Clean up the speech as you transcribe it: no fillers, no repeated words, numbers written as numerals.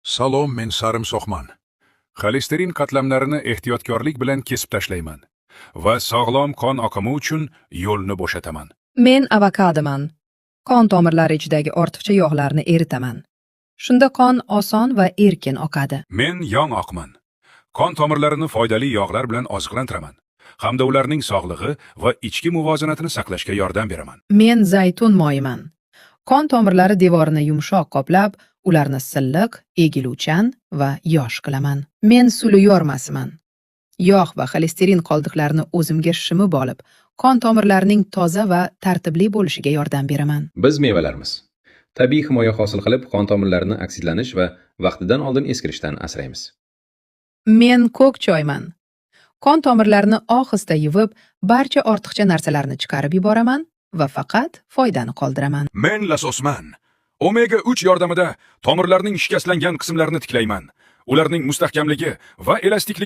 Salom, men sarimsoqman. Xolesterin qatlamlarini ehtiyotkorlik bilan kesib tashlayman va sog'lom qon oqimi uchun yo'lni bo'shataman. Men avokadoman. Qon tomirlari ichidagi ortiqcha yog'larni eritaman. Shunda qon oson va erkin oqadi. Men yong'oqman. Qon tomirlarini foydali yog'lar bilan oziqlantiraman hamda ularning sog'lig'i va ichki muvozanatini saqlashga yordam beraman. Men zaytun moyiman. Qon tomirlari devorini yumshoq qoplab, ularni silliq, egiluvchan va yosh qilaman. Men suli yormasiman. Yog' va xolesterin qoldiqlarini o'zimga shimib olib, qon tomirlarining toza va tartibli bo'lishiga yordam beraman. Biz mevalarmiz. Tabiiy himoya hosil qilib, qon tomirlarini oksidlanish va vaqtidan oldin eskirishdan asraymiz. Men ko'k choyman. Qon tomirlarini ohista yuvib, barcha ortiqcha narsalarni chiqarib yuboraman va faqat foydani qoldiraman. Men lasosman. Omega 3 yordamida tomirlarning shikastlangan qismlarini tiklayman. Ularning mustahkamligi va elastikligi